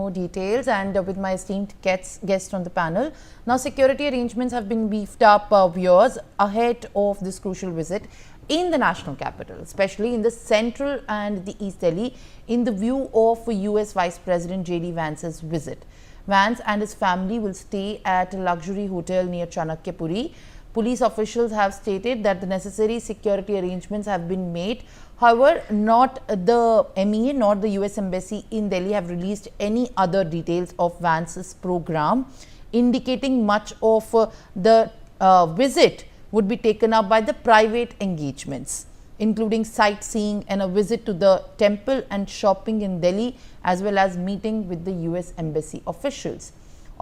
more details and with my esteemed guest on the panel. Now, security arrangements have been beefed up years ahead of this crucial visit in the national capital, especially in the central and the East Delhi, in the view of US Vice President J.D. Vance's visit. Vance and his family will stay at a luxury hotel near Chanakyapuri. Police officials have stated that the necessary security arrangements have been made. However, not the MEA nor the US Embassy in Delhi have released any other details of Vance's program, indicating much of the visit would be taken up by the private engagements, including sightseeing and a visit to the temple and shopping in Delhi, as well as meeting with the US Embassy officials.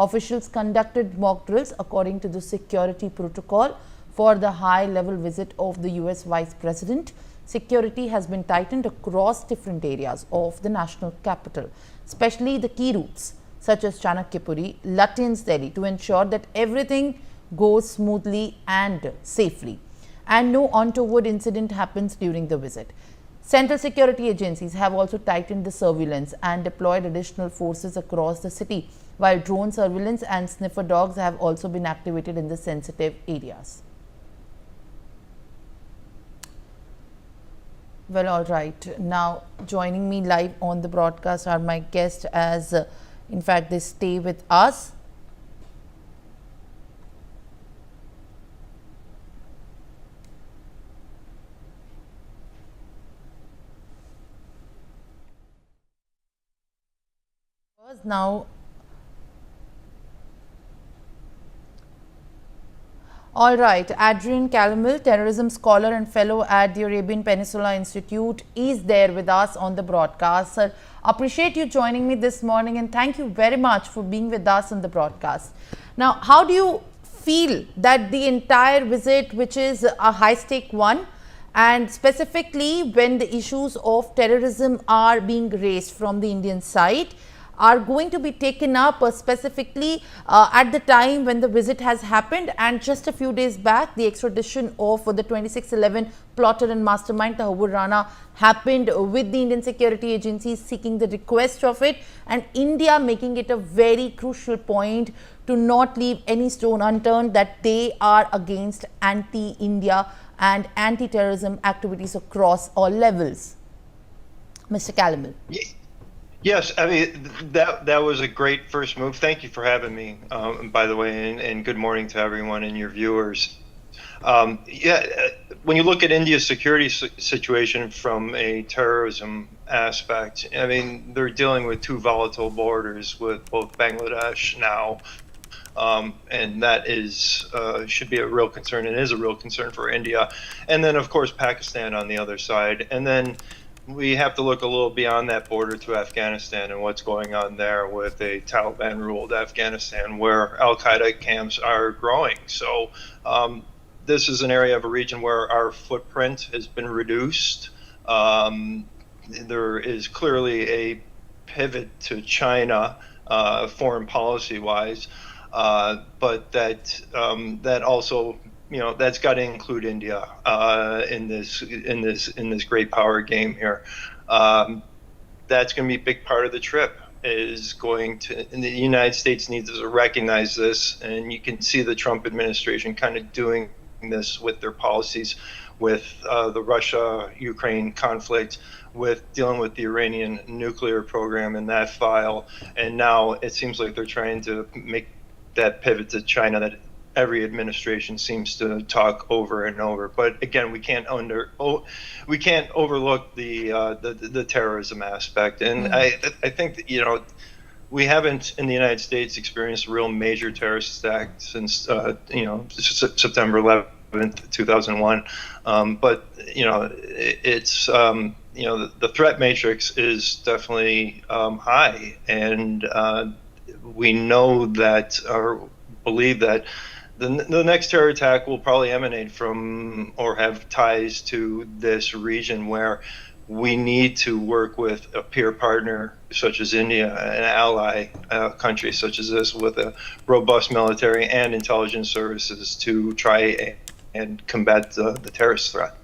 Officials conducted mock drills according to the security protocol for the high-level visit of the US Vice President. Security has been tightened across different areas of the national capital, especially the key routes such as Chanakyapuri, Lutyens Delhi, to ensure that everything goes smoothly and safely, and no untoward incident happens during the visit. Central security agencies have also tightened the surveillance and deployed additional forces across the city, while drone surveillance and sniffer dogs have also been activated in the sensitive areas. Well, all right. Now, joining me live on the broadcast are my guests, as in fact they stay with us. Now, all right, Adrian Calamil, terrorism scholar and fellow at the Arabian Peninsula Institute, is there with us on the broadcast. Sir, appreciate you joining me this morning, and thank you very much for being with us on the broadcast. Now, how do you feel that the entire visit, which is a high-stake one, and specifically when the issues of terrorism are being raised from the Indian side, are going to be taken up specifically at the time when the visit has happened, and just a few days back the extradition of the 2611 plotter and mastermind Tahawur Rana happened, with the Indian security agencies seeking the request of it, and India making it a very crucial point to not leave any stone unturned that they are against anti-India and anti-terrorism activities across all levels. Mr. Calamil. Yes, I mean, that was a great first move. Thank you for having me, by the way, and good morning to everyone and your viewers. When you look at India's security situation from a terrorism aspect, I mean, they're dealing with two volatile borders with both Bangladesh now, and that should be a real concern, and is a real concern for India. And then, of course, Pakistan on the other side. And then we have to look a little beyond that border to Afghanistan and what's going on there with a Taliban-ruled Afghanistan, where Al-Qaeda camps are growing. So this is an area of a region where our footprint has been reduced. There is clearly a pivot to China, foreign policy-wise, but that also, that's got to include India in this great power game here. That's going to be a big part of the trip. And the United States needs to recognize this, and you can see the Trump administration kind of doing this with their policies, with the Russia-Ukraine conflict, with dealing with the Iranian nuclear program in that file, and now it seems like they're trying to make that pivot to China that every administration seems to talk over and over. But again, we can't overlook the terrorism aspect. And I think that, we haven't in the United States experienced a real major terrorist attack since September 11th, 2001. But it's the threat matrix is definitely high, and we know that, or believe that, the next terror attack will probably emanate from or have ties to this region, where we need to work with a peer partner such as India, an ally country such as this, with a robust military and intelligence services to try and combat the terrorist threat.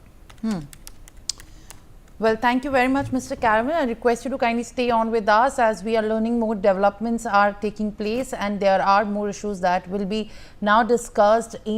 Well, thank you very much, Mr. Caramel. I request you to kindly stay on with us as we are learning more developments are taking place and there are more issues that will be now discussed in